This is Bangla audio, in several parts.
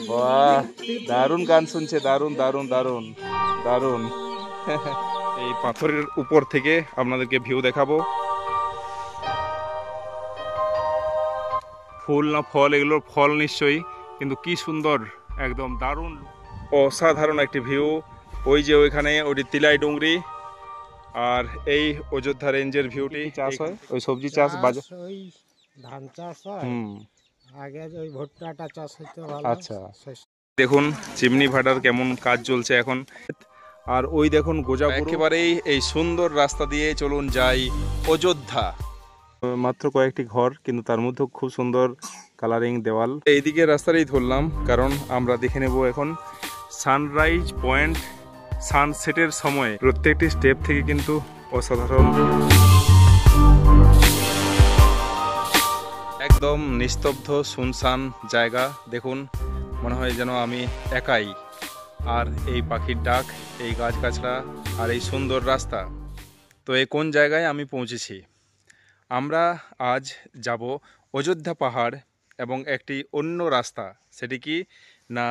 বাহ, দারুণ গান শুনছে, দারুণ দারুণ দারুণ দারুণ। এই পাথরের উপর থেকে আপনাদেরকে ভিউ দেখাবো। ফুল না ফল, এগুলোর ফল নিশ্চয়ই, কিন্তু কি সুন্দর, একদম দারুণ অসাধারণ একটি ভিউ। ওই যে ওইখানে ওই তিলাই ডুংরি, আর এই অযোধ্যা রেঞ্জের ভিউটি। চাষ হয় ওই সবজি চাষ, বাজার ওই ধান চাষ হয়, আগে ওই ভুট্টাটা চাষ হতো ভালো। আচ্ছা, দেখুন চিমনি ভাটার কেমন কাজ চলছে এখন। আর ওই দেখুন গোজাপুর, একেবারেই এই সুন্দর রাস্তা দিয়ে চলুন যাই অযোধ্যা। মাত্র কয়েকটি ঘর, কিন্তু তার মধ্যে খুব সুন্দর কালারিং দেওয়াল। এইদিকে রাস্তাটাই ধরলাম কারণ আমরা দেখে নেব এখন সানরাইজ পয়েন্ট। সানসেটের সময় প্রত্যেকটি স্টেপ থেকে কিন্তু অসাধারণ, একদম নিস্তব্ধ শুনশান জায়গা। দেখুন মনে হয় যেন আমি একাই, আর এই পাখির ডাক, এই গাছগাছড়া, আর এই সুন্দর রাস্তা। তো এই কোন জায়গায় আমি পৌঁছেছি? আমরা আজ যাব অযোধ্যা পাহাড় এবং একটি অন্য রাস্তা। সেটি কি না,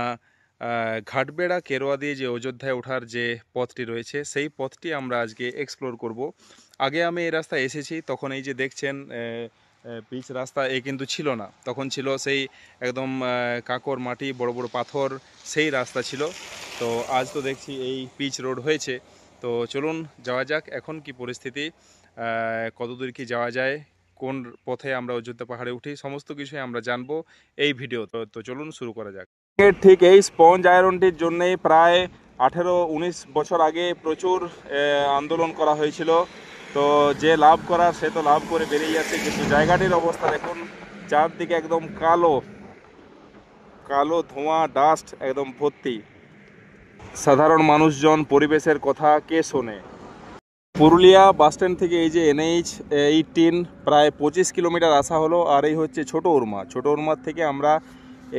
ঘাটবেড়া কেরোয়া দিয়ে যে অযোধ্যায় ওঠার যে পথটি রয়েছে, সেই পথটি আমরা আজকে এক্সপ্লোর করব। আগে আমি এই রাস্তায় এসেছি, তখন এই যে দেখছেন পিচ রাস্তা এ কিন্তু ছিল না, তখন ছিল সেই একদম কাঁকর মাটি, বড় বড় পাথর, সেই রাস্তা ছিল। তো আজ তো দেখছি এই পিচ রোড হয়েছে। তো চলুন যাওয়া যাক, এখন কি পরিস্থিতি, কতদূর কি যাওয়া যায়, কোন পথে আমরা অযোধ্যা পাহাড়ে উঠি, সমস্ত কিছুই আমরা জানবো এই ভিডিও। তো চলুন শুরু করা যাক। ঠিক এই স্পঞ্জ আয়রনটির জন্যেই প্রায় 18-19 বছর আগে প্রচুর আন্দোলন করা হয়েছিল। তো যে লাভ করার সে তো লাভ করে বেরিয়ে যাচ্ছে, কিন্তু জায়গাটির অবস্থা দেখুন, চারদিকে একদম কালো কালো ধোঁয়া, ডাস্ট একদম ভর্তি। সাধারণ মানুষজন, পরিবেশের কথা কে শোনে? পুরুলিয়া বাসস্ট্যান্ড থেকে এই যে NH-18 প্রায় 25 কিলোমিটার আসা হলো। আর এই হচ্ছে ছোট উরমা। ছোট উরমার থেকে আমরা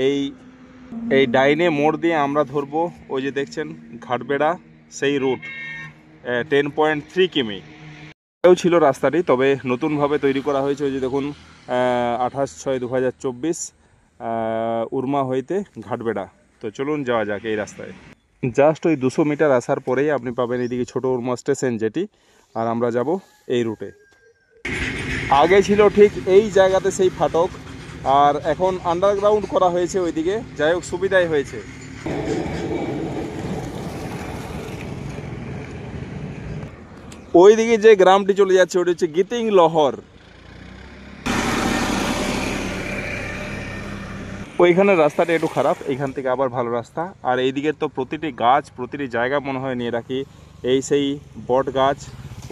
এই ডাইনে মোড় দিয়ে আমরা ধরবো ওই যে দেখছেন ঘাটবেড়া, সেই রুট 10.3 কিমি। এও ছিল রাস্তাটি, তবে নতুনভাবে তৈরি করা হয়েছে। ওই যে দেখুন 28/6/2024 উরমা হইতে ঘাটবেড়া। তো চলুন যাওয়া যাক এই রাস্তায়। জাস্ট ওই 200 মিটার আসার পরেই আপনি পাবেন এদিকে ছোট উরমা স্টেশন যেটি, আর আমরা যাব এই রুটে। আগে ছিল ঠিক এই জায়গাতে সেই ফাটক, আর এখন আন্ডারগ্রাউন্ড করা হয়েছে ওইদিকে, যাই হোক সুবিধাই হয়েছে। ওইদিকে যে গ্রামটি চলে যাচ্ছে ওটি হচ্ছে গীতিং লহর। ওইখানে রাস্তাটা একটু খারাপ, এইখান থেকে আবার ভালো রাস্তা। আর এইদিকে তো প্রতিটি গাছ, প্রতিটি জায়গা মনে হয় নিয়ে রাখি। এই সেই বট গাছ,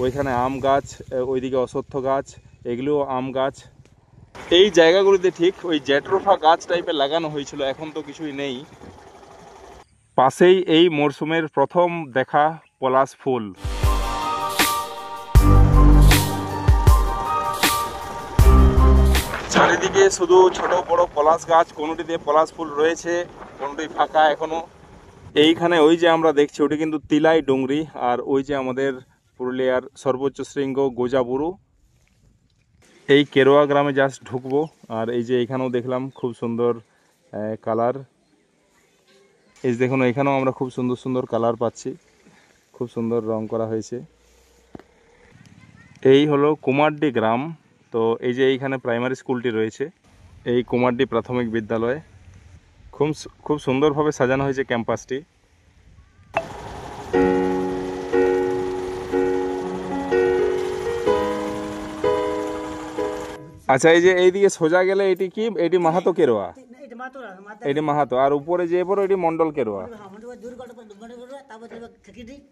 ওইখানে আম গাছ, ওইদিকে অশ্বত্থ গাছ, এগুলোও আম গাছ। এই জায়গাগুলিতে ঠিক ওই জেট্রোফা গাছ টাইপের লাগানো হয়েছিল, এখন তো কিছুই নেই। পাশেই এই মরশুমের প্রথম দেখা পলাশ ফুল। চারিদিকে শুধু ছোট বড় পলাশ গাছ, কোনোটিতে পলাশ ফুল রয়েছে, কোনোটি ফাঁকা এখনো। এইখানে ওই যে আমরা দেখছি ওটি কিন্তু তিলাই ডুংরি, আর ওই যে আমাদের পুরুলিয়ার সর্বোচ্চ শৃঙ্গ গোজাবুরু। এই কেরোয়া গ্রামে জাস্ট ঢুকবো, আর এই যে এখানেও দেখলাম খুব সুন্দর কালার। এই দেখুন এখানেও আমরা খুব সুন্দর সুন্দর কালার পাচ্ছি, খুব সুন্দর রং করা হয়েছে। এই হলো কুমারডি গ্রাম। তো এই যে এইখানে প্রাইমারি স্কুলটি রয়েছে, এই কুমারডি প্রাথমিক বিদ্যালয়। খুব সুন্দরভাবে সাজানো হয়েছে ক্যাম্পাসটি। আচ্ছা, এই যে এইদিকে সোজা গেলে এটি কি? এটি মাহাতো কেরোয়া, এটি মাহাতো। আর উপরে যে এবার এটি মন্ডল কেরোয়া।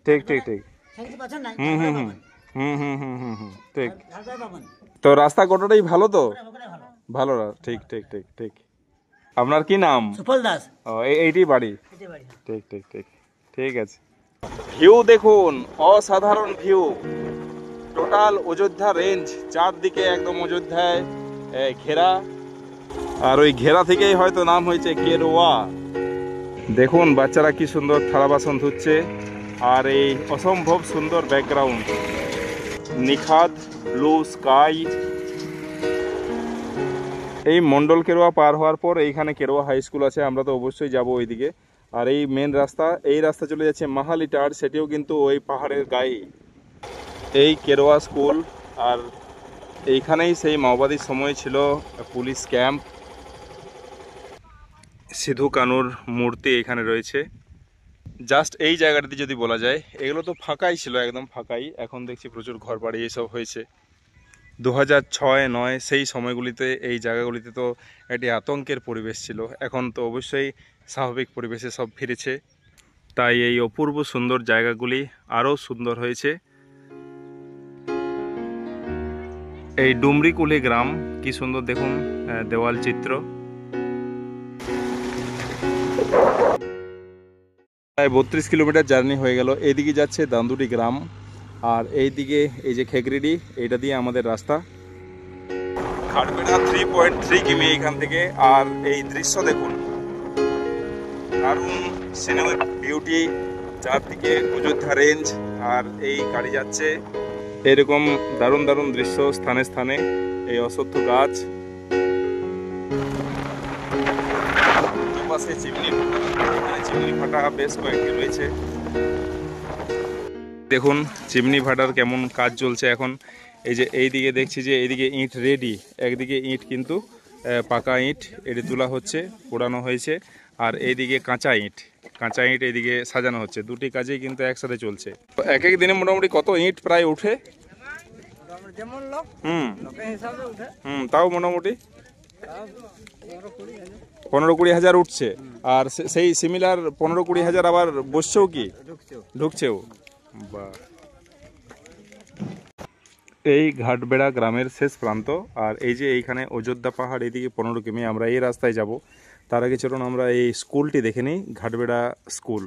ঠিক ঠিক ঠিক। হুম হুম হুম হুম হুম হুম হুম হুম ঠিক। তো রাস্তা গোটাটাই ভালো তো? ভালো, ঠিক ঠিক ঠিক ঠিক। আপনার কি নাম? সুফল দাস। ও, এইটি বাড়ি? ঠিক ঠিক ঠিক, ঠিক আছে। ভিউ দেখুন, অসাধারণ ভিউ। টোটাল অযোধ্যা রেঞ্জ চারদিকে একদম অযোধ্যায় ঘেরা, আর ওই ঘেরা থেকেই হয়তো নাম হয়েছে কেরোয়া। দেখুন বাচ্চারা কি সুন্দর থালা বাসন ধুচ্ছে, আর এই অসম্ভব সুন্দর ব্যাকগ্রাউন্ড, নিখাত ব্লু স্কাই। এই মন্ডল কেরোয়া পার হওয়ার পর এইখানে কেরোয়া হাই স্কুল আছে, আমরা তো অবশ্যই যাব ওইদিকে। আর এই মেন রাস্তা, এই রাস্তা চলে যাচ্ছে মাহালিটার, সেটিও কিন্তু ওই পাহাড়ের গায়ে। এই কেরোয়া স্কুল, আর এইখানেই সেই মাওবাদীর সময় ছিল পুলিশ ক্যাম্প। সিধু কানুর মূর্তি এখানে রয়েছে। জাস্ট এই জায়গাটাতে যদি বলা যায়, এগুলো তো ফাঁকাই ছিল, একদম ফাঁকাই। এখন দেখছি প্রচুর ঘর বাড়ি এইসব হয়েছে। 2006-09 সেই সময়গুলিতে এই জায়গাগুলিতে তো একটি আতঙ্কের পরিবেশ ছিল, এখন তো অবশ্যই স্বাভাবিক পরিবেশে সব ফিরেছে। তাই এই অপূর্ব সুন্দর জায়গাগুলি আরও সুন্দর হয়েছে। এই ডুমরিকুলি গ্রাম, কি সুন্দর দেখুন দেওয়াল চিত্র। প্রায় 32 কিলোমিটার জার্নি হয়ে গেল। এইদিকে যাচ্ছে দান্দুটি গ্রাম, আর এইদিকে এই যে খেগরিডি, এইটা দিয়ে আমাদের রাস্তা। খাটবেড়া 3.3 কিমি এখান থেকে। আর এই দৃশ্য দেখুন, দারুণ সিনেমার বিউটি, চারদিকে অযোধ্যা রেঞ্জ, আর এই গাড়ি যাচ্ছে। এরকম দারুণ দারুণ দৃশ্য স্থানে স্থানে, এই অশ্বত্থ গাছ, দুপাশে চিমনি, চিমনি ভাটা বেশ কয়েকটি রয়েছে। দেখুন চিমনি ভাটার কেমন কাজ চলছে এখন। এই যে এইদিকে দেখছি যে এইদিকে ইট রেডি, একদিকে ইট কিন্তু পাকা ইট এটি তোলা হচ্ছে, পোড়ানো হয়েছে। আর এইদিকে কাঁচা ইট এইদিকে সাজানো হচ্ছে। দুটি কাজেই কিন্তু একসাথে চলছে। তো এক এক দিনে মোটামুটি কত ইট প্রায় উঠে? তাও মোটামুটি 15-20 হাজার উঠছে। আর সেই সিমিলার 15-20 হাজার আবার বসছেও, কি ঢুকছেও। বা এই ঘাটবেড়া গ্রামের শেষ প্রান্ত। আর এই যে এইখানে অযোধ্যা পাহাড়, এইদিকে 15 কিমি। আমরা এই রাস্তায় যাব। তার আগে চলুন আমরা এই স্কুলটি দেখে নিই, ঘাটবেড়া স্কুল।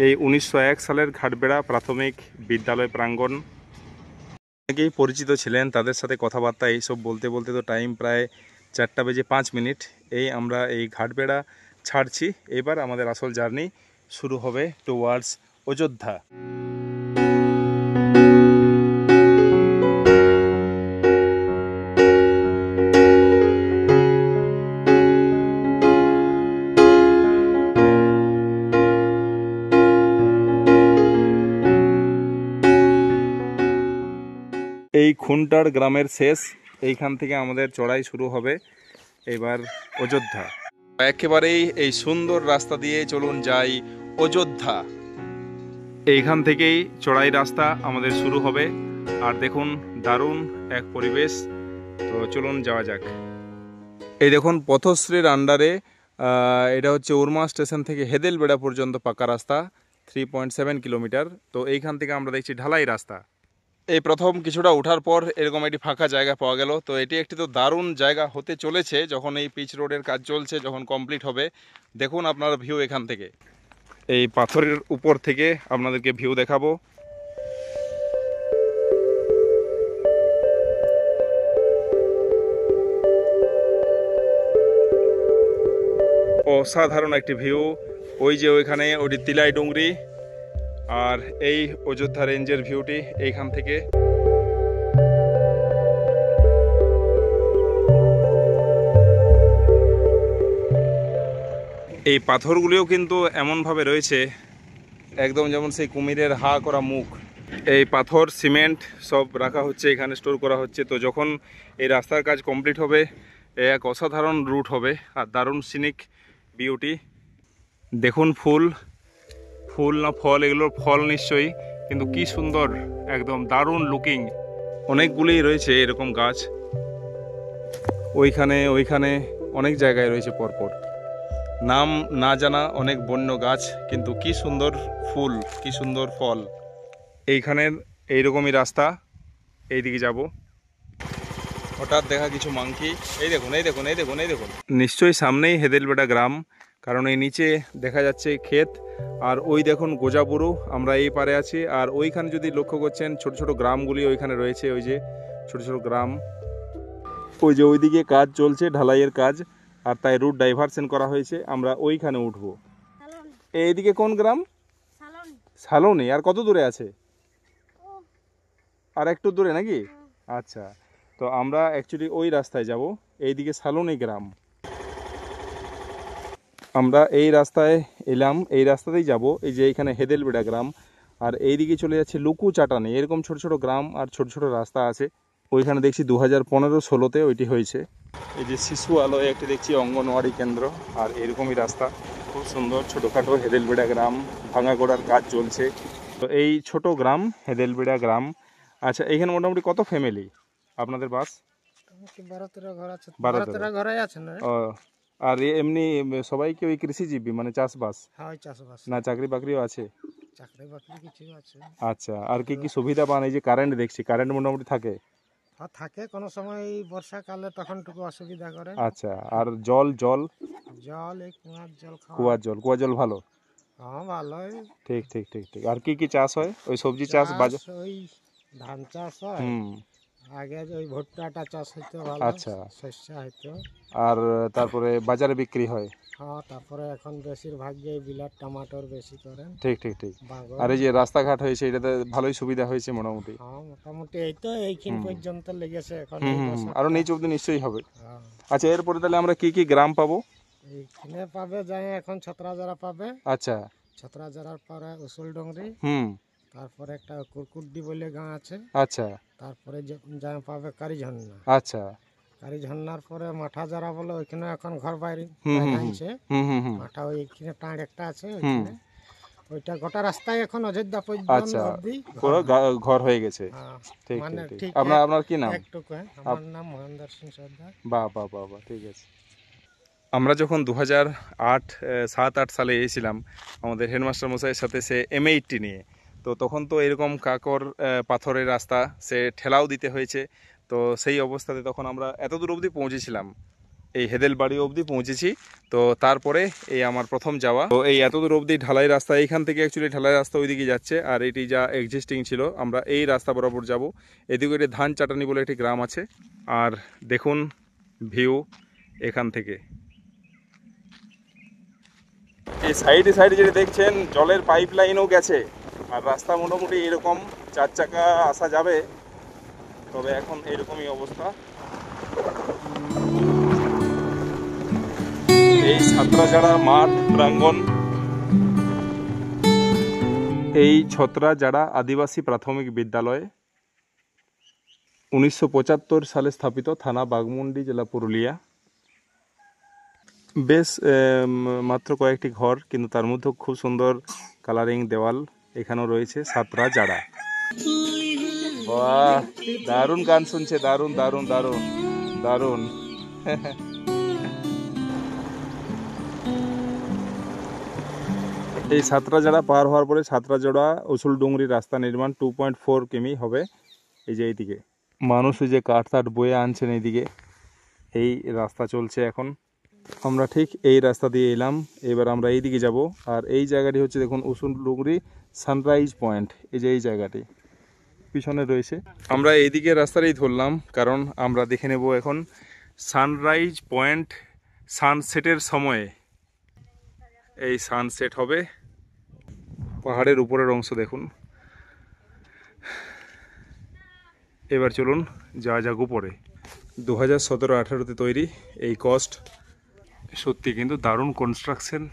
এই 1901 সালের ঘাটবেড়া প্রাথমিক বিদ্যালয় প্রাঙ্গণ। অনেকেই পরিচিত ছিলেন, তাদের সাথে কথাবার্তা এইসব বলতে বলতে তো টাইম প্রায় 4:05। এই আমরা এই ঘাটবেড়া ছাড়ছি। এবার আমাদের আসল জার্নি শুরু হবে টুয়ার্ডস অযোধ্যা। এই খুনটার গ্রামের শেষ, এইখান থেকে আমাদের চড়াই শুরু হবে এবার অযোধ্যা। একেবারেই এই সুন্দর রাস্তা দিয়ে চলুন যাই অযোধ্যা। এইখান থেকেই চড়াই রাস্তা আমাদের শুরু হবে। আর দেখুন দারুণ এক পরিবেশ। তো চলুন যাওয়া যাক। এই দেখুন পথশ্রীর আন্ডারে, এটা হচ্ছে উরমা স্টেশন থেকে হেদেলবেড়া পর্যন্ত পাকা রাস্তা, 3.7 কিলোমিটার। তো এইখান থেকে আমরা দেখছি ঢালাই রাস্তা। এই প্রথম কিছুটা ওঠার পর এরকম একটি ফাঁকা জায়গা পাওয়া গেল। তো এটি একটি তো দারুণ জায়গা হতে চলেছে যখন এই পিচ রোডের কাজ চলছে, যখন কমপ্লিট হবে। দেখুন আপনার ভিউ এখান থেকে, এই পাথরের উপর থেকে আপনাদেরকে ভিউ দেখাবো। অসাধারণ একটি ভিউ। ওই যে ওইখানে ওটি তিলাই ডুংরি, আর এই অযোধ্যা রেঞ্জের ভিউটি এইখান থেকে। এই পাথরগুলিও কিন্তু এমনভাবে রয়েছে একদম যেমন সেই কুমিরের হা করা মুখ। এই পাথর সিমেন্ট সব রাখা হচ্ছে এখানে, স্টোর করা হচ্ছে। তো যখন এই রাস্তার কাজ কমপ্লিট হবে, এক অসাধারণ রুট হবে আর দারুণ সিনিক বিউটি। দেখুন ফুল না ফল, এগুলোর ফল নিশ্চয়ই, কিন্তু কি সুন্দর, একদম দারুণ লুকিং। অনেকগুলি রয়েছে এরকম গাছ, ওইখানে অনেক জায়গায় রয়েছে পরপর, নাম না জানা অনেক বন্য গাছ, কিন্তু কি সুন্দর ফুল, কি সুন্দর ফল। এইখানের এইরকমই রাস্তা, এইদিকে যাব। হঠাৎ দেখা কিছু মাংকি, এই দেখুন নিশ্চয়ই সামনেই হেদেলবেড়া গ্রাম, কারণ এই নিচে দেখা যাচ্ছে ক্ষেত। আর ওই দেখুন গোজাপুরু, আমরা এই পারে আছি। আর ওইখানে যদি লক্ষ্য করছেন ছোট ছোট গ্রামগুলি ওইখানে রয়েছে, ওই যে ছোট ছোট গ্রাম। ওই যে ওইদিকে কাজ চলছে, ঢালাইয়ের কাজ, আর তাই রুট ডাইভারশন করা হয়েছে। আমরা ওইখানে উঠবো। এইদিকে কোন গ্রাম? সালোনি। আর কত দূরে আছে? আর একটু দূরে নাকি? আচ্ছা, তো আমরা অ্যাকচুয়ালি ওই রাস্তায় যাব। এইদিকে সালুনি গ্রাম। আমরা এই রাস্তায় এলাম, এই রাস্তাতেই যাব। এই যে এইখানে হেদেলবেড়া গ্রাম, আর এইদিকে চলে যাচ্ছে লুকু চাটানি। এরকম ছোট ছোট গ্রাম আর ছোট ছোট রাস্তা আছে। ওইখানে দেখছি 2015-16-তে ওইটি হয়েছে। এই যে শিশু আলোয় একটি দেখছি অঙ্গনওয়াড়ি কেন্দ্র, আর এরকমই রাস্তা খুব সুন্দর। ছোটোখাটো হেদেলবেড়া গ্রাম, ভাঙাগোড়ার কাজ চলছে। তো এই ছোট গ্রাম হেদেলবেড়া গ্রাম। আচ্ছা, এইখানে মোটামুটি কত ফ্যামিলি আপনাদের বাস? 12-13 ঘর আছে। 12-13 ঘরে আছে না? ও, আর এমনি সবাই কি ওই কৃষিজীবী, মানে চাষবাস? হ্যাঁ, চাষবাস। না চাকরি বাকরিও আছে? চাকরি বাকরি কিছু আছে। আচ্ছা, আর কি কি সুবিধা পান? এই যে কারেন্ট দেখছি, কারেন্ট মোটামুটি থাকে? হ্যাঁ, থাকে কোনো সময়। এই বর্ষাকালে তখনটুকু অসুবিধা করে। আচ্ছা, আর জল জল? জল এই কুয়ার জল খাওয়া। কুয়ার জল ভালো? হ্যাঁ, ভালোই। ঠিক ঠিক ঠিক ঠিক। আর কি কি চাষ হয়? ওই সবজি চাষ, বাজার? ওই ধান চাষ হয়। আগে ওই ভুট্টাটা চাষ হইতো ভালো। আচ্ছা, শস্য হইতো। আর তারপরে বাজারে বিক্রি হয়? হ্যাঁ, তারপরে এখন বেশিরভাগ যে বিলাত টমাটোর বেশি করেন। ঠিক ঠিক ঠিক। বাগান। আর এই যে রাস্তাঘাট হয়েছে, এটাতে ভালোই সুবিধা হয়েছে মোটামুটি? হ্যাঁ, মোটামুটি এই তো এইখান পর্যন্ত লেগেছে এখন। আরো নিচে অব্দি নিশ্চয়ই হবে। হ্যাঁ। আচ্ছা, এরপরে তাহলে আমরা কি কি গ্রাম পাবো? এইখানে পাবে যায় এখন ছত্রাজারা পাবে। আচ্ছা। ছত্রাজারার পরে উসুলডুংরি। তারপরে একটা কুরকুড্ডি বলে গাঁ আছে। আচ্ছা। তারপরে যা পাবে কারিঝর্ণা। আচ্ছা। কারিঝর্ণার পরে মাঠাজারা বলে, ওইখানে এখন ঘর বাইরে আনছে। মাঠা ওইখানে টাঁড় একটা আছে ওইখানে। ওইটা গোটা রাস্তায় এখন অযোধ্যা পর্যন্ত অবধি পুরো ঘর হয়ে গেছে। ঠিক মানে ঠিক। ঠিক। আপনার কি নাম? একটুকু। আমার নাম মহেন্দ্র সিং সর্দার। বাহ বাহ বাহ বাহ, ঠিক আছে। আমরা যখন 2007-8 সালে এসেছিলাম আমাদের হেডমাস্টার মশাইয়ের সাথে, সে M80 নিয়ে, তো তখন তো এরকম কাকর পাথরের রাস্তা, সে ঠেলাও দিতে হয়েছে। তো সেই অবস্থাতে তখন আমরা এত দূর অবধি পৌঁছেছিলাম, এই হেদেলবাড়ি অবধি পৌঁছেছি। তো তারপরে এই আমার প্রথম যাওয়া। তো এই এত দূর অবধি ঢালাই রাস্তা, এইখান থেকে অ্যাকচুয়ালি ঢালাই রাস্তা ওইদিকে যাচ্ছে, আর এটি যা এক্সিস্টিং ছিল আমরা এই রাস্তা বরাবর যাব। এদিকে একটি ধান চাটানি বলে একটি গ্রাম আছে, আর দেখুন ভিউ এখান থেকে। এই সাইডে সাইডে যেটা দেখছেন জলের পাইপ লাইনও গেছে, আর রাস্তা মোটামুটি এরকম 4 চাকা আসা যাবে, তবে এখন এরকমই অবস্থা। এই ছত্রাজাড়া মাঠ প্রাঙ্গণ, এই ছত্রাজাড়া আদিবাসী প্রাথমিক বিদ্যালয় 1975 সালে স্থাপিত, থানা বাঘমুন্ডি, জেলা পুরুলিয়া। বেশ মাত্র কয়েকটি ঘর, কিন্তু তার মধ্যে খুব সুন্দর কালারিং দেওয়াল এখানেও রয়েছে। ছত্রাজাড়া, বাহ, দারুণ গান শুনছে, দারুণ দারুণ দারুণ দারুণ। এই ছত্রাজাড়া পার হওয়ার পরে ছত্রাজাড়া উসুলডুংরি রাস্তা নির্মাণ 2.4 কিমি হবে। এই যে এইদিকে মানুষ যে কাঠ টাঠ বয়ে আনছেন, এইদিকে এই রাস্তা চলছে এখন। আমরা ঠিক এই রাস্তা দিয়ে এলাম, এবার আমরা এই দিকে যাব। আর এই জায়গাটি হচ্ছে দেখুন উসুলডুংরি সানরাইজ পয়েন্ট, এই যে এই জায়গাটি পিছনে রয়েছে। আমরা এইদিকে রাস্তাটাই ধরলাম, কারণ আমরা দেখে নেব এখন সানরাইজ পয়েন্ট। সানসেটের সময়ে এই সানসেট হবে, পাহাড়ের উপরের অংশ দেখুন। এবার চলুন যা যাক উপরে। 2017-18-তে তৈরি এই কস্ট, সত্যি কিন্তু দারুণ কনস্ট্রাকশন।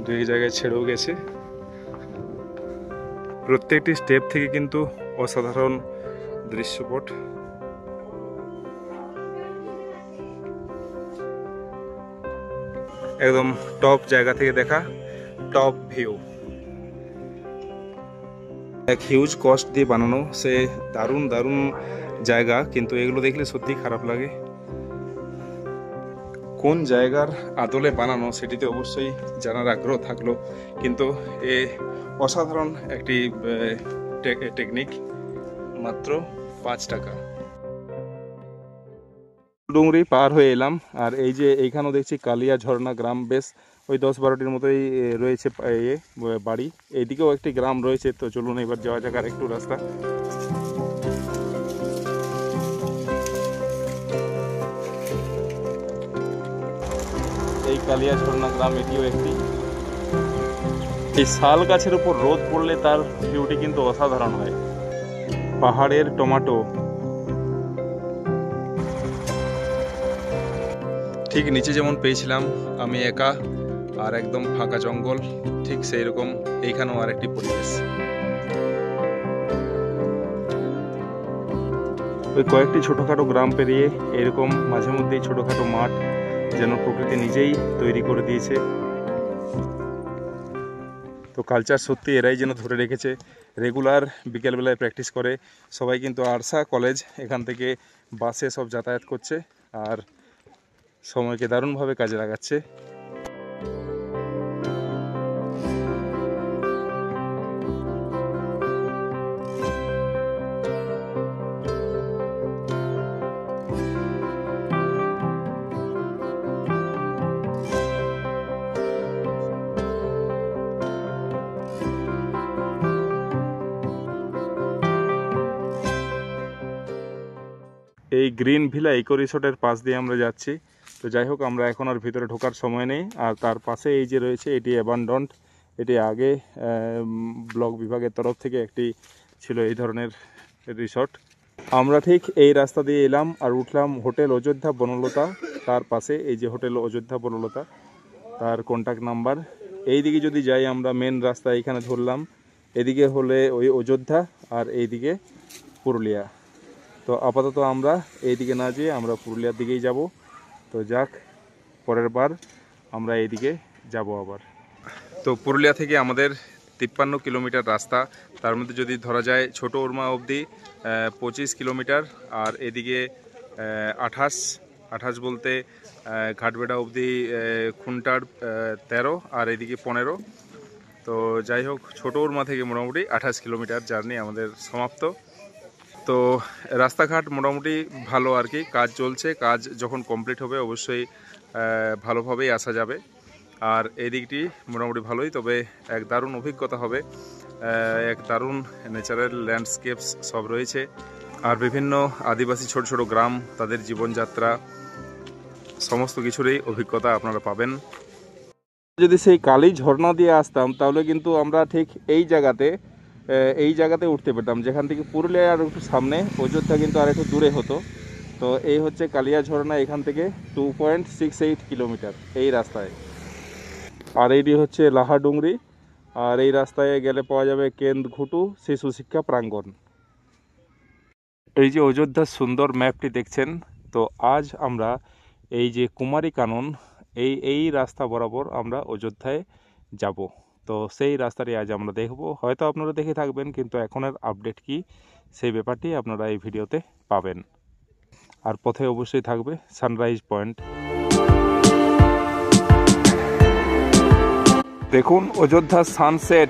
দুই জায়গায় ছেড়েও গেছে, প্রত্যেকটি স্টেপ থেকে কিন্তু অসাধারণ দৃশ্যপট। একদম টপ জায়গা থেকে দেখা, টপ ভিউ। এক হিউজ কস্ট দিয়ে বানানো, সে দারুণ দারুণ জায়গা, কিন্তু এগুলো দেখলে সত্যি খারাপ লাগে। কোন জায়গার আদলে বানানো সেটিতে অবশ্যই জানার আগ্রহ থাকলো, কিন্তু এ অসাধারণ একটি টেকনিক। মাত্র 5 টাকা। ডুংরি পার হয়ে এলাম, আর এই যে এইখানেও দেখছি কালিয়া ঝর্ণা গ্রাম, বেশ ওই 10-12টির মতোই রয়েছে বাড়ি। এইদিকেও একটি গ্রাম রয়েছে। তো চলুন এবার যাওয়া যাক আর একটু রাস্তা। এই কালিয়া ঝর্ণা গ্রাম, এটিও একটি। এই শাল গাছের উপর রোদ পড়লে তার ভিউটি কিন্তু অসাধারণ হয়। পাহাড়ের টমেটো। ঠিক নিচে যেমন পেয়েছিলাম আমি একা আর একদম ফাঁকা জঙ্গল, ঠিক সেই রকম এইখানেও আরেকটি পরিবেশ। ওই কয়েকটি ছোটখাটো গ্রাম পেরিয়ে এরকম মাঝে মধ্যেই ছোটখাটো মাঠ যেন প্রকৃতি নিজেই তৈরি করে দিয়েছে। তো কালচার সত্যি এরাই যেন ধরে রেখেছে। রেগুলার বিকেলবেলায় প্র্যাকটিস করে সবাই, কিন্তু আরসা কলেজ এখান থেকে বাসে সব যাতায়াত করছে আর সময়কে দারুণভাবে কাজে লাগাচ্ছে। এই গ্রিন ভিলা ইকো রিসোর্টের পাশ দিয়ে আমরা যাচ্ছি। তো যাই হোক, আমরা এখন আর ভিতরে ঢোকার সময় নেই। আর তার পাশে এই যে রয়েছে, এটি অ্যাবান্ডন্ড। এটি আগে ব্লক বিভাগের তরফ থেকে একটি ছিল এই ধরনের রিসোর্ট। আমরা ঠিক এই রাস্তা দিয়ে এলাম আর উঠলাম হোটেল অযোধ্যা বনলতা। তার পাশে এই যে হোটেল অযোধ্যা বনলতা, তার কন্ট্যাক্ট নাম্বার। এই দিকে যদি যাই আমরা মেন রাস্তা এইখানে ধরলাম, এদিকে হলে ওই অযোধ্যা আর এইদিকে পুরুলিয়া। তো আপাতত আমরা এইদিকে না যেয়ে আমরা পুরুলিয়ার দিকেই যাব। তো যাক, পরের বার আমরা এইদিকে যাব আবার। তো পুরুলিয়া থেকে আমাদের 53 কিলোমিটার রাস্তা, তার মধ্যে যদি ধরা যায় ছোট উরমা অবধি 25 কিলোমিটার, আর এদিকে 28 বলতে ঘাটবেড়া অবধি খুনটার 13 আর এদিকে 15। তো যাই হোক, ছোট উরমা থেকে মোটামুটি 28 কিলোমিটার জার্নি আমাদের সমাপ্ত। তো রাস্তাঘাট মোটামুটি ভালো আর কি, কাজ চলছে। কাজ যখন কমপ্লিট হবে অবশ্যই ভালোভাবেই আসা যাবে। আর এই দিকটি মোটামুটি ভালোই, তবে এক দারুণ অভিজ্ঞতা হবে। এক দারুণ ন্যাচারাল ল্যান্ডস্কেপস সব রয়েছে, আর বিভিন্ন আদিবাসী ছোট ছোট গ্রাম, তাদের জীবনযাত্রা, সমস্ত কিছুরই অভিজ্ঞতা আপনারা পাবেন। যদি সেই কালী ঝর্ণা দিয়ে আসতাম তাহলে কিন্তু আমরা ঠিক এই জায়গাতে উঠতে পেতাম, যেখান থেকে পুরুলিয়া আর একটু সামনে, অযোধ্যা কিন্তু আর একটু দূরে হতো। তো এই হচ্ছে কালিয়া ঝর্ণা, এখান থেকে 2.68 কিলোমিটার এই রাস্তায়। আর এইটি হচ্ছে লাহাডুংরি, আর এই রাস্তায় গেলে পাওয়া যাবে কেন্দ্রঘুটু শিশু শিক্ষা প্রাঙ্গণ। এই যে অযোধ্যার সুন্দর ম্যাপটি দেখছেন, তো আজ আমরা এই যে কুমারী কানন, এই রাস্তা বরাবর আমরা অযোধ্যায় যাব। তো সেই রাস্তাটি আজ আমরা দেখব। হয়তো আপনারা দেখে থাকবেন, কিন্তু এখনের আপডেট কি সেই ব্যাপারটি আপনারা এই ভিডিওতে পাবেন। আর পথে অবশ্যই থাকবে সানরাইজ পয়েন্ট। দেখুন অযোধ্যার সানসেট।